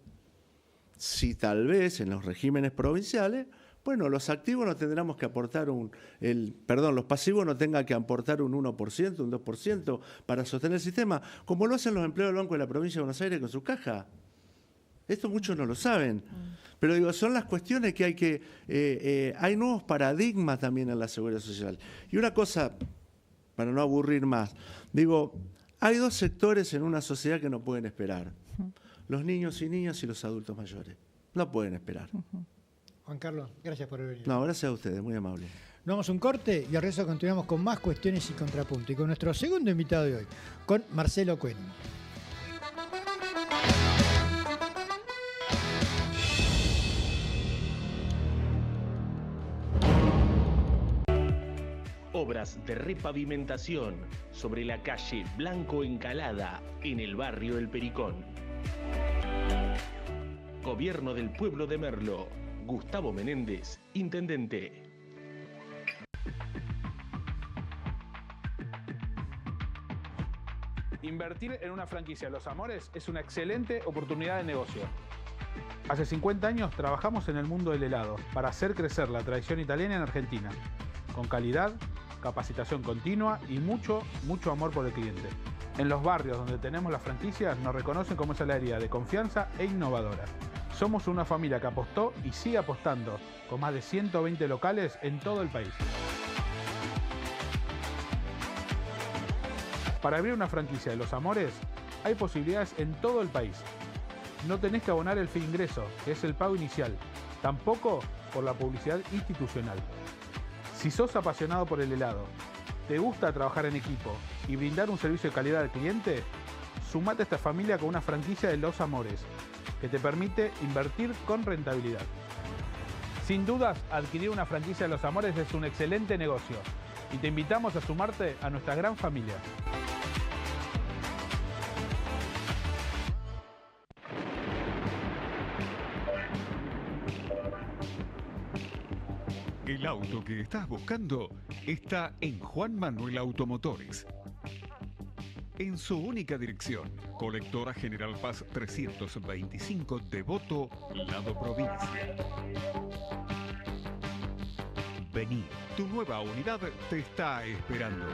si tal vez en los regímenes provinciales... Bueno, los activos no tendremos que aportar los pasivos no tengan que aportar un 1%, un 2% para sostener el sistema, como lo hacen los empleados del Banco de la Provincia de Buenos Aires con su caja. Esto muchos no lo saben. Pero digo, son las cuestiones que hay nuevos paradigmas también en la seguridad social. Y una cosa, para no aburrir más, digo, hay dos sectores en una sociedad que no pueden esperar. Los niños y niñas y los adultos mayores. No pueden esperar. Juan Carlos, gracias por haber venido. No, gracias a ustedes, muy amable. Nos vamos a un corte y al regreso continuamos con más cuestiones y contrapunto. Y con nuestro segundo invitado de hoy, con Marcelo Cuen. Obras de repavimentación sobre la calle Blanco Encalada en el barrio El Pericón. Gobierno del Pueblo de Merlo. Gustavo Menéndez, Intendente. Invertir en una franquicia de Los Amores es una excelente oportunidad de negocio. Hace 50 años trabajamos en el mundo del helado para hacer crecer la tradición italiana en Argentina, con calidad, capacitación continua y mucho amor por el cliente. En los barrios donde tenemos las franquicias nos reconocen como esa heladería de confianza e innovadora. Somos una familia que apostó y sigue apostando, con más de 120 locales en todo el país. Para abrir una franquicia de Los Amores, hay posibilidades en todo el país. No tenés que abonar el fee ingreso, que es el pago inicial, tampoco por la publicidad institucional. Si sos apasionado por el helado, te gusta trabajar en equipo y brindar un servicio de calidad al cliente, sumate a esta familia con una franquicia de Los Amores, que te permite invertir con rentabilidad. Sin dudas, adquirir una franquicia de Los Amores es un excelente negocio y te invitamos a sumarte a nuestra gran familia. El auto que estás buscando está en Juan Manuel Automotores. En su única dirección, Colectora General Paz 325, Devoto, Lado Provincia. Vení, tu nueva unidad te está esperando.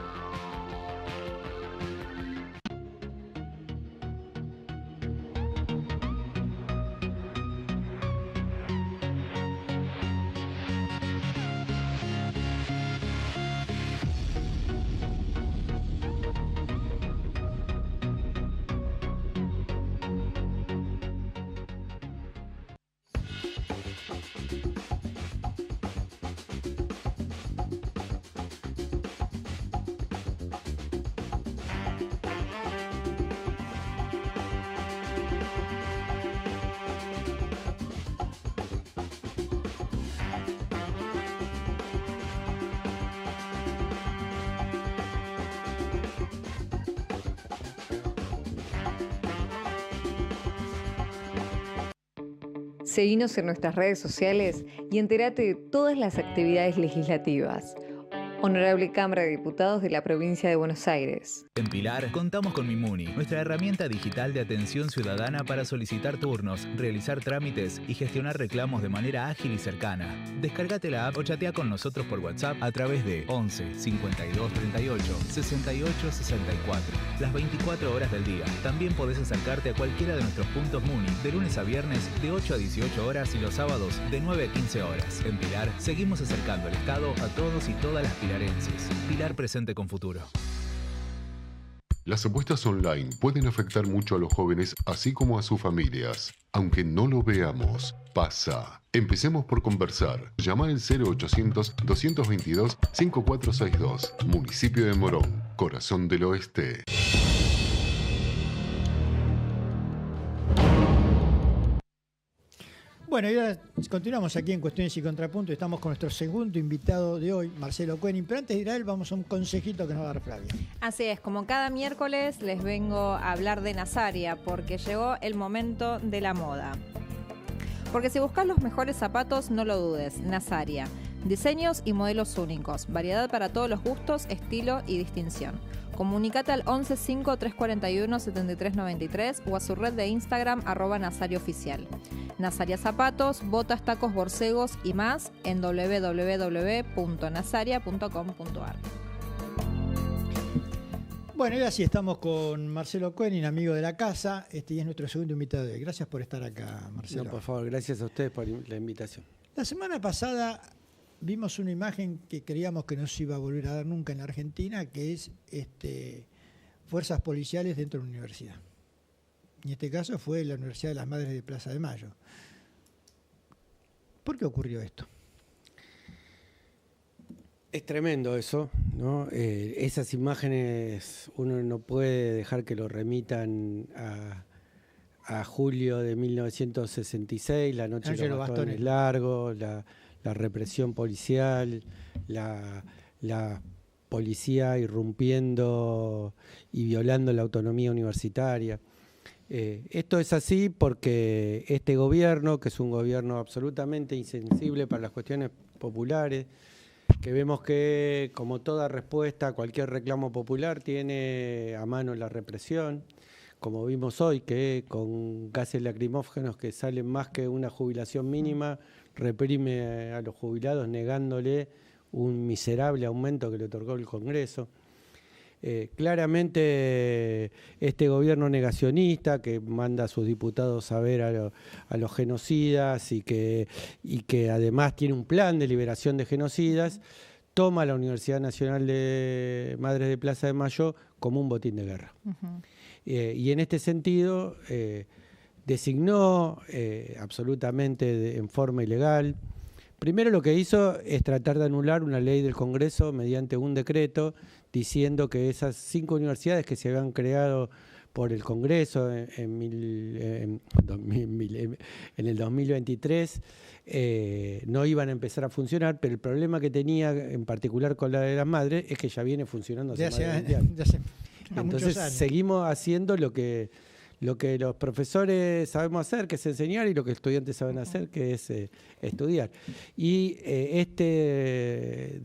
Seguinos en nuestras redes sociales y entérate de todas las actividades legislativas. Honorable Cámara de Diputados de la Provincia de Buenos Aires. En Pilar contamos con Mimuni, nuestra herramienta digital de atención ciudadana para solicitar turnos, realizar trámites y gestionar reclamos de manera ágil y cercana. Descárgate la app o chatea con nosotros por WhatsApp a través de 11 52 38 68 64, las 24 horas del día. También podés acercarte a cualquiera de nuestros puntos Muni de lunes a viernes de 8 a 18 horas y los sábados de 9 a 15 horas. En Pilar seguimos acercando el Estado a todos y todas las pilarenses. Pilar presente con futuro. Las apuestas online pueden afectar mucho a los jóvenes, así como a sus familias. Aunque no lo veamos, pasa. Empecemos por conversar. Llama al 0800-222-5462. Municipio de Morón, Corazón del Oeste. Bueno, y ahora continuamos aquí en Cuestiones y Contrapunto. Estamos con nuestro segundo invitado de hoy, Marcelo Koenig. Pero antes de ir a él, vamos a un consejito que nos va a dar Flavia. Así es, como cada miércoles les vengo a hablar de Nazaria, porque llegó el momento de la moda. Porque si buscas los mejores zapatos, no lo dudes, Nazaria. Diseños y modelos únicos, variedad para todos los gustos, estilo y distinción. Comunicate al 11-5-341-7393 o a su red de Instagram @nazarioficial. Nazaria Zapatos, botas, tacos, borcegos y más en www.nazaria.com.ar. Bueno, y así estamos con Marcelo Koenig, amigo de la casa, y es nuestro segundo invitado de hoy. Gracias por estar acá, Marcelo. No, por favor, gracias a ustedes por la invitación. La semana pasada vimos una imagen que creíamos que no se iba a volver a dar nunca en la Argentina, que es fuerzas policiales dentro de una universidad. En este caso fue la Universidad de las Madres de Plaza de Mayo. ¿Por qué ocurrió esto? Es tremendo eso, ¿no? Esas imágenes uno no puede dejar que lo remitan a julio de 1966, la noche de los bastones largos, la represión policial, la policía irrumpiendo y violando la autonomía universitaria. Esto es así porque este gobierno, que es un gobierno absolutamente insensible para las cuestiones populares, que vemos que, como toda respuesta a cualquier reclamo popular, tiene a mano la represión, como vimos hoy, que con gases lacrimógenos que salen más que una jubilación mínima, reprime a los jubilados negándole un miserable aumento que le otorgó el Congreso. Claramente este gobierno negacionista que manda a sus diputados a ver a los genocidas y que además tiene un plan de liberación de genocidas, toma la Universidad Nacional de Madres de Plaza de Mayo como un botín de guerra. Y en este sentido designó absolutamente en forma ilegal. Primero lo que hizo es tratar de anular una ley del Congreso mediante un decreto diciendo que esas 5 universidades que se habían creado por el Congreso en el 2023 no iban a empezar a funcionar, pero el problema que tenía en particular con la de las madres es que ya viene funcionando hace más de 20 años. Entonces seguimos haciendo lo que los profesores sabemos hacer, que es enseñar, y lo que los estudiantes saben hacer, que es estudiar. Y este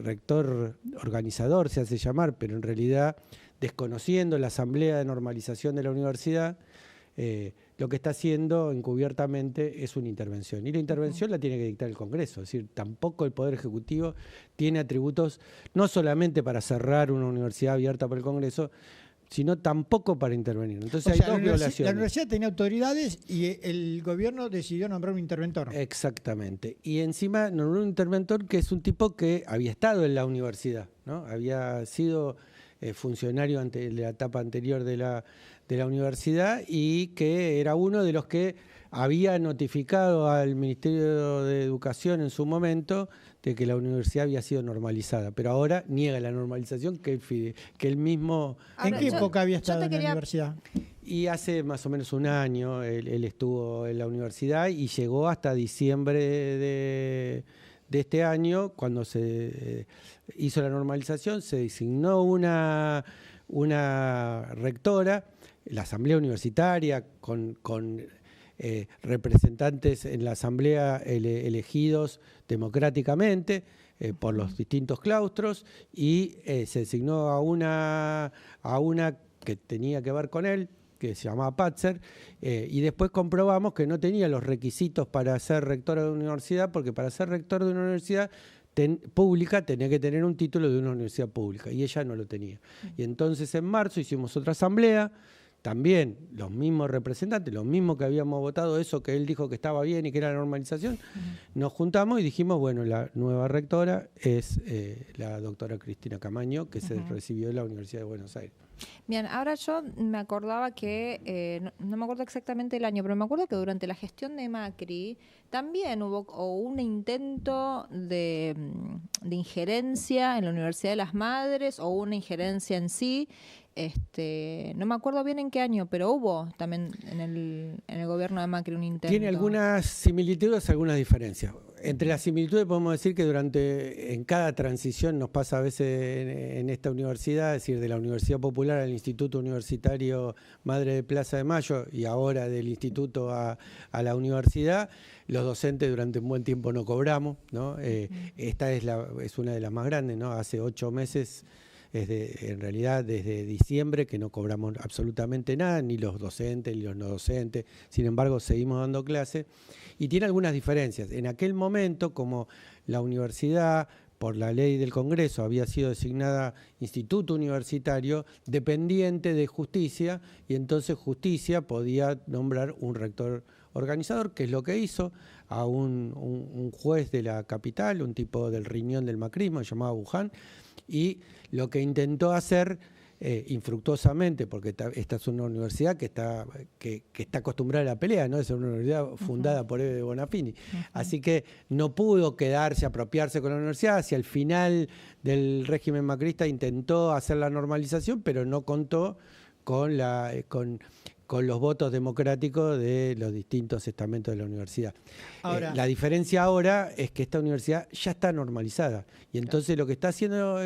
rector organizador se hace llamar, pero en realidad desconociendo la asamblea de normalización de la universidad, lo que está haciendo encubiertamente es una intervención. Y la intervención la tiene que dictar el Congreso. Es decir, tampoco el Poder Ejecutivo tiene atributos no solamente para cerrar una universidad abierta por el Congreso, sino tampoco para intervenir. Entonces hay dos violaciones. La universidad tenía autoridades y el gobierno decidió nombrar un interventor. Exactamente. Y encima nombró un interventor que es un tipo que había estado en la universidad, ¿no? Había sido funcionario ante la etapa anterior de la universidad y que era uno de los que había notificado al Ministerio de Educación en su momento de que la universidad había sido normalizada, pero ahora niega la normalización que él mismo... ¿En qué época había estado en la universidad? Y hace más o menos un año él estuvo en la universidad y llegó hasta diciembre de este año, cuando se hizo la normalización, se designó una rectora, la asamblea universitaria, con representantes en la asamblea elegidos democráticamente por los distintos claustros, y se designó a una que tenía que ver con él, que se llamaba Patzer, y después comprobamos que no tenía los requisitos para ser rectora de una universidad, porque para ser rector de una universidad pública tenía que tener un título de una universidad pública, y ella no lo tenía. Y entonces en marzo hicimos otra asamblea, también los mismos representantes, los mismos que habíamos votado eso que él dijo que estaba bien y que era la normalización, nos juntamos y dijimos, bueno, la nueva rectora es la doctora Cristina Camaño, que se recibió en la Universidad de Buenos Aires. Bien, ahora yo me acordaba que, no me acuerdo exactamente el año, pero me acuerdo que durante la gestión de Macri también hubo un intento de injerencia en la Universidad de las Madres, o una injerencia en sí. No me acuerdo bien en qué año, pero hubo también en el gobierno de Macri un intento. Tiene algunas similitudes, algunas diferencias. Entre las similitudes podemos decir que en cada transición nos pasa a veces en esta universidad, es decir, de la Universidad Popular al Instituto Universitario Madre de Plaza de Mayo, y ahora del instituto a la universidad, los docentes durante un buen tiempo no cobramos, ¿no? Esta es una de las más grandes, ¿no? Hace 8 meses... en realidad desde diciembre que no cobramos absolutamente nada, ni los docentes ni los no docentes, sin embargo seguimos dando clases, y tiene algunas diferencias. En aquel momento, como la universidad por la ley del Congreso había sido designada instituto universitario dependiente de Justicia, y entonces Justicia podía nombrar un rector organizador, que es lo que hizo, a un juez de la capital, un tipo del riñón del macrismo, llamado Buján, y lo que intentó hacer infructuosamente, porque esta es una universidad que está acostumbrada a la pelea, ¿no? Es una universidad fundada por Eve de Bonafini. Así que no pudo quedarse, apropiarse con la universidad. Hacia el final del régimen macrista intentó hacer la normalización, pero no contó con con los votos democráticos de los distintos estamentos de la universidad. Ahora, La diferencia ahora es que esta universidad ya está normalizada. Y entonces lo que está haciendo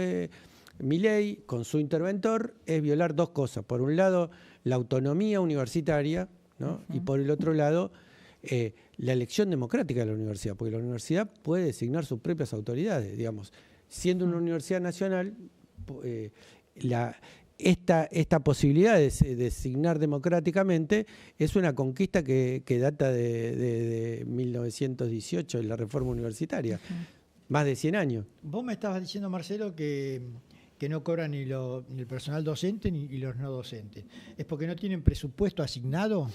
Milei con su interventor es violar dos cosas. Por un lado, la autonomía universitaria, ¿no? Y por el otro lado, la elección democrática de la universidad, porque la universidad puede designar sus propias autoridades, digamos. Siendo una universidad nacional, esta posibilidad de designar democráticamente es una conquista que data de 1918, en la reforma universitaria, más de 100 años. Vos me estabas diciendo, Marcelo, que no cobran ni el personal docente ni los no docentes. ¿Es porque no tienen presupuesto asignado?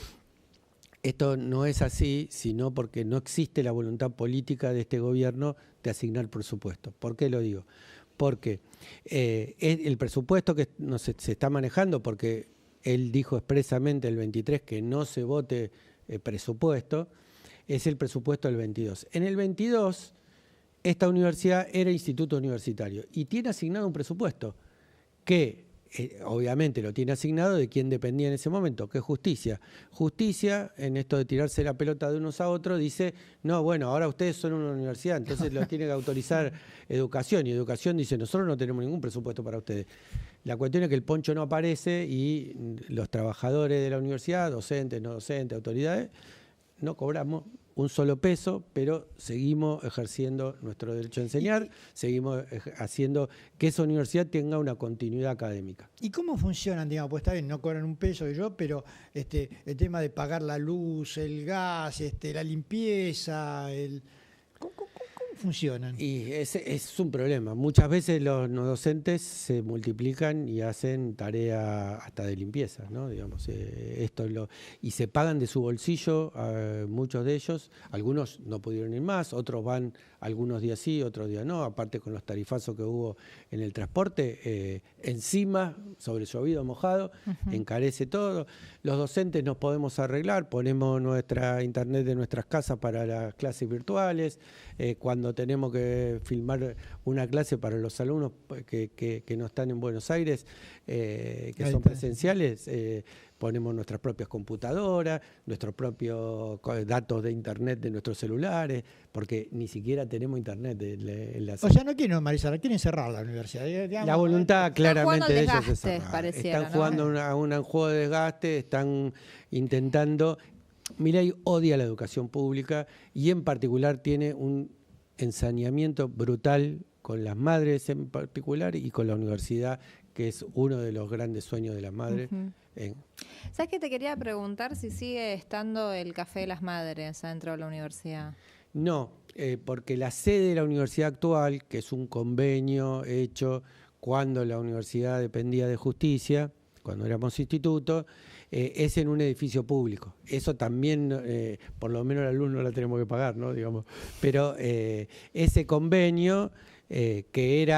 Esto no es así, sino porque no existe la voluntad política de este gobierno de asignar presupuesto. ¿Por qué lo digo? Porque el presupuesto que se está manejando, porque él dijo expresamente el 23 que no se vote presupuesto, es el presupuesto del 22. En el 22, esta universidad era instituto universitario y tiene asignado un presupuesto que obviamente lo tiene asignado de quien dependía en ese momento, que es Justicia. Justicia, en esto de tirarse la pelota de unos a otros, dice, no, bueno, ahora ustedes son una universidad, entonces lo tiene que autorizar Educación, y Educación dice, nosotros no tenemos ningún presupuesto para ustedes. La cuestión es que el poncho no aparece y los trabajadores de la universidad, docentes, no docentes, autoridades, no cobramos un solo peso, pero seguimos ejerciendo nuestro derecho a enseñar, seguimos haciendo que esa universidad tenga una continuidad académica. ¿Y cómo funcionan? Digamos, pues está bien, no cobran un peso pero el tema de pagar la luz, el gas, la limpieza, ¿Cómo funcionan? Y es un problema. Muchas veces los no docentes se multiplican y hacen tarea hasta de limpieza, ¿no? Digamos, y se pagan de su bolsillo, muchos de ellos. Algunos no pudieron ir más, otros van algunos días sí, otros días no. Aparte con los tarifazos que hubo en el transporte, encima, sobre llovido, mojado, encarece todo. Los docentes nos podemos arreglar, ponemos nuestra internet de nuestras casas para las clases virtuales. Cuando tenemos que filmar una clase para los alumnos que no están en Buenos Aires, que son presenciales, ponemos nuestras propias computadoras, nuestros propios datos de internet de nuestros celulares, porque ni siquiera tenemos internet en la O sea, no quieren normalizar, quieren cerrar la universidad. Digamos, la voluntad claramente de ellos es cerrar. Están jugando a un juego de desgaste, están intentando... Milei odia la educación pública y en particular tiene un ensañamiento brutal con las madres en particular y con la universidad, que es uno de los grandes sueños de las madres. ¿Sabes qué? Te quería preguntar si sigue estando el Café de las Madres adentro de la universidad. No, porque la sede de la universidad actual, que es un convenio hecho cuando la universidad dependía de Justicia, cuando éramos instituto, es en un edificio público. Eso también, por lo menos la luz no la tenemos que pagar, ¿no? Digamos. Pero ese convenio, que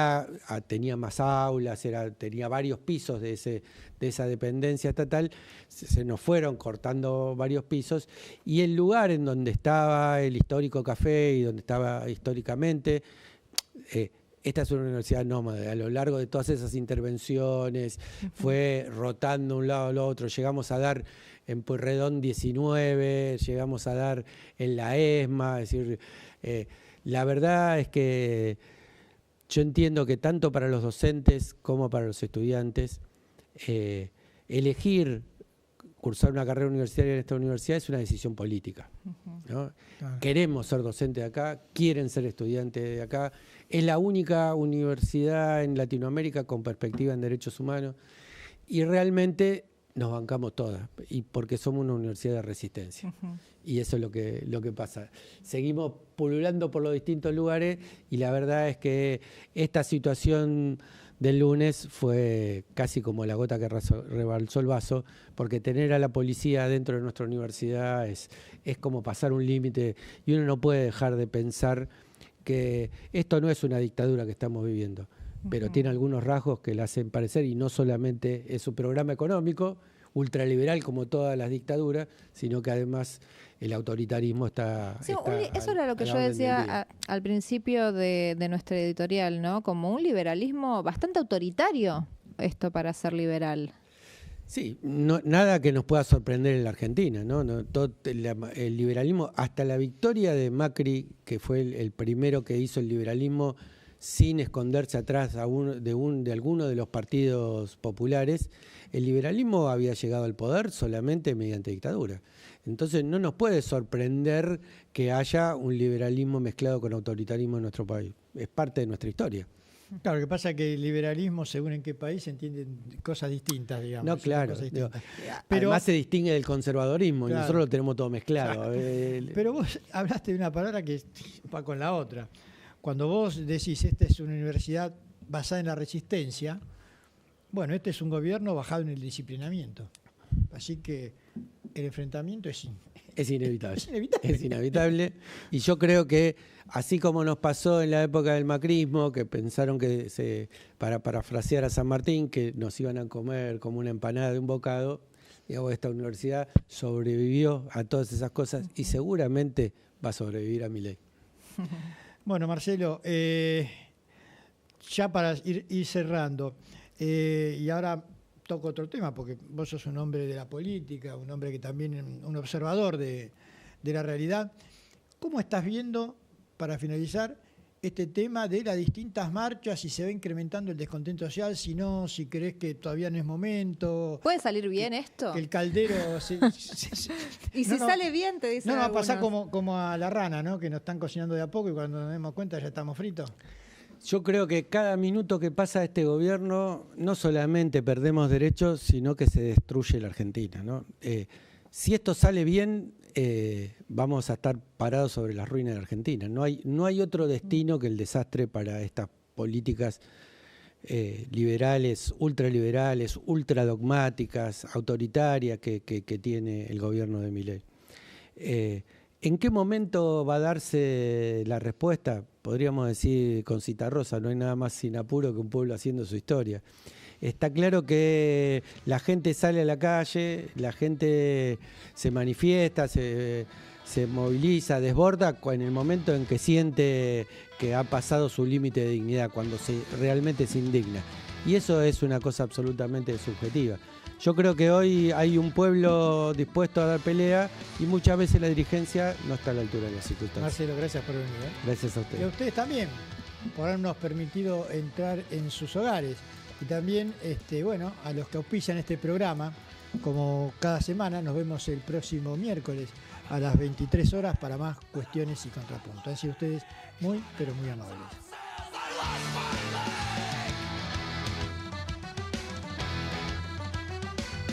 tenía más aulas, tenía varios pisos de esa dependencia estatal, se nos fueron cortando varios pisos, y el lugar en donde estaba el histórico café y donde estaba históricamente... esta es una universidad nómada. A lo largo de todas esas intervenciones fue rotando de un lado al otro. Llegamos a dar en Pueyrredón 19, llegamos a dar en la ESMA. Es decir, la verdad es que yo entiendo que tanto para los docentes como para los estudiantes, elegir cursar una carrera universitaria en esta universidad es una decisión política, ¿no? Claro. Queremos ser docentes de acá, quieren ser estudiantes de acá. Es la única universidad en Latinoamérica con perspectiva en derechos humanos y realmente nos bancamos todas, y porque somos una universidad de resistencia. Y eso es lo que pasa. Seguimos pululando por los distintos lugares y la verdad es que esta situación del lunes fue casi como la gota que rebalsó el vaso, porque tener a la policía dentro de nuestra universidad es como pasar un límite, y uno no puede dejar de pensar que esto no es una dictadura que estamos viviendo, pero tiene algunos rasgos que la hacen parecer, y no solamente es su programa económico, ultraliberal como todas las dictaduras, sino que además el autoritarismo está... Sí, eso era lo que yo decía al principio de nuestra editorial, ¿no? Como un liberalismo bastante autoritario, esto para ser liberal. Sí, nada que nos pueda sorprender en la Argentina, ¿no? Todo el liberalismo, hasta la victoria de Macri, que fue el primero que hizo el liberalismo sin esconderse atrás de alguno de los partidos populares, el liberalismo había llegado al poder solamente mediante dictadura. Entonces no nos puede sorprender que haya un liberalismo mezclado con autoritarismo en nuestro país. Es parte de nuestra historia. Claro, lo que pasa es que el liberalismo, según en qué país, se entienden cosas distintas, digamos. No, claro. Pero además se distingue del conservadorismo, claro, y nosotros lo tenemos todo mezclado. Pero vos hablaste de una palabra que va con la otra. Cuando vos decís, esta es una universidad basada en la resistencia, bueno, este es un gobierno basado en el disciplinamiento. Así que el enfrentamiento es inevitable. Es inevitable. Es inevitable. Y yo creo que, así como nos pasó en la época del macrismo, que pensaron que, para parafrasear a San Martín, que nos iban a comer como una empanada de un bocado, digamos, esta universidad sobrevivió a todas esas cosas y seguramente va a sobrevivir a Milei. Bueno, Marcelo, ya para ir cerrando, y ahora toco otro tema, porque vos sos un hombre de la política, un hombre que también un observador de la realidad. ¿Cómo estás viendo, para finalizar, este tema de las distintas marchas, si se va incrementando el descontento social, si no, si crees que todavía no es momento? ¿Puede salir bien esto? Que el caldero... Y si sale bien, te dicen no va a algunos. pasar como a la rana, ¿no? Que nos están cocinando de a poco y cuando nos demos cuenta ya estamos fritos. Yo creo que cada minuto que pasa este gobierno no solamente perdemos derechos, sino que se destruye la Argentina, ¿no? Si esto sale bien, vamos a estar parados sobre las ruinas de la Argentina. No hay otro destino que el desastre para estas políticas liberales, ultraliberales, ultradogmáticas, autoritarias que tiene el gobierno de Milei. ¿En qué momento va a darse la respuesta? Podríamos decir con Citarrosa, no hay nada más sin apuro que un pueblo haciendo su historia. Está claro que la gente sale a la calle, la gente se manifiesta, se moviliza, desborda en el momento en que siente que ha pasado su límite de dignidad, cuando realmente se indigna. Y eso es una cosa absolutamente subjetiva. Yo creo que hoy hay un pueblo dispuesto a dar pelea y muchas veces la dirigencia no está a la altura de las circunstancias. Marcelo, gracias por venir. Gracias a ustedes. Y a ustedes también, por habernos permitido entrar en sus hogares. Y también, bueno, a los que auspician este programa, como cada semana, nos vemos el próximo miércoles a las 23 horas para más cuestiones y contrapuntos. Han sido ustedes muy, pero muy amables.